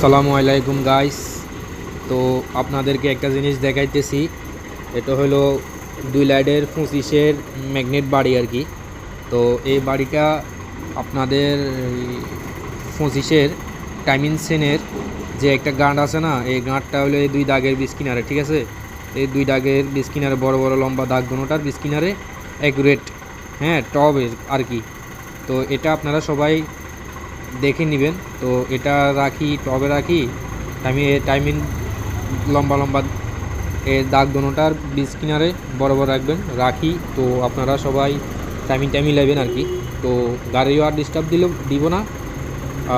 আসসালামু আলাইকুম গাইস। তো আপনাদেরকে একটা জিনিস দেখাইতেছি। এটা হলো 2 লাইটের 25-এর ম্যাগনেট বাড়ি আর কি। তো এই বাড়িটা আপনাদের 25-এর টাইমিং সেনের যে একটা গাঁট আছে না, এই গাঁটটা হলো এই 2 দাগের বিচ কিনারে, ঠিক আছে। এই 2 দাগের বিচ কিনারে বড় বড় লম্বা দাগ দুটোটার বিচ কিনারে অ্যাকুরেট, হ্যাঁ, টবের আর কি। তো এটা আপনারা সবাই দেখে নেবেন। তো এটা রাখি টবে রাখি, টাইমিং লম্বা লম্বা দাগ দোনোটার বীজ কিনারে বড় বড় রাখবেন রাখি। তো আপনারা সবাই টাইমিং নেবেন আর কি। তো গাড়িও আর ডিস্টার্ব দিব না।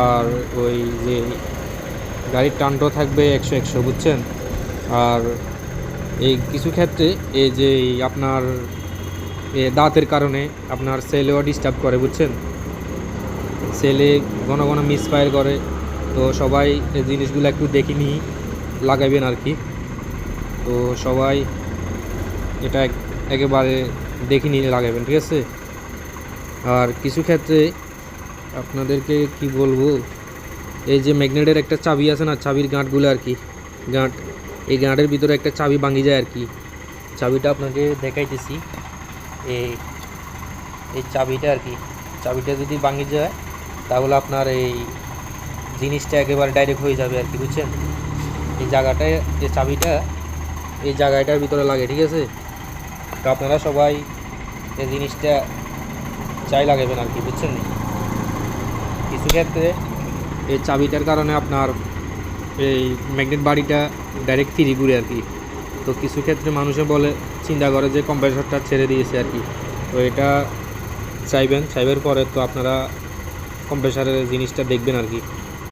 আর ওই যে গাড়ির টানটাও থাকবে 100 বুঝছেন। আর এই কিছু ক্ষেত্রে এই যে আপনার দাঁতের কারণে আপনার সেলেও ডিস্টার্ব করে বুঝছেন। সেলে ঘন ঘন মিসফায়ার করে। তো সবাই এই জিনিসগুলো একটু দেখে নিয়ে লাগাবেন আর কি। তো সবাই এটা একেবারে দেখে নিয়ে লাগাবেন, ঠিক আছে। আর কিছু ক্ষেত্রে আপনাদেরকে কি বলবো, এই যে ম্যাগনেটের একটা চাবি আছে না, চাবির গাঁটগুলো আর কি, গাঁট, এই গাঁটের ভিতরে একটা চাবি ভাঙি যায় আর কি। চাবিটা আপনাকে দেখাইতেছি। এই এই চাবিটা আর কি, চাবিটা যদি ভাঙি যায় তাহলে আপনার এই জিনিসটা একেবারে ডাইরেক্ট হয়ে যাবে আর কি, বুঝছেন। এই জায়গাটায় যে চাবিটা এই জায়গাটার ভিতরে লাগে, ঠিক আছে। তো আপনারা সবাই এই জিনিসটা লাগাবেন আর কি, বুঝছেন। কিছু ক্ষেত্রে এই চাবিটার কারণে আপনার এই ম্যাগনেট বাড়িটা ডাইরেক্ট ফ্রি ঘুরে আর কি। তো কিছু ক্ষেত্রে মানুষে চিন্তা করে যে কম্প্রেসরটা ছেড়ে দিয়েছে আর কি। তো এটা চাইবের পরে তো আপনারা কম্প্রেসারের জিনিসটা দেখবেন আর কি।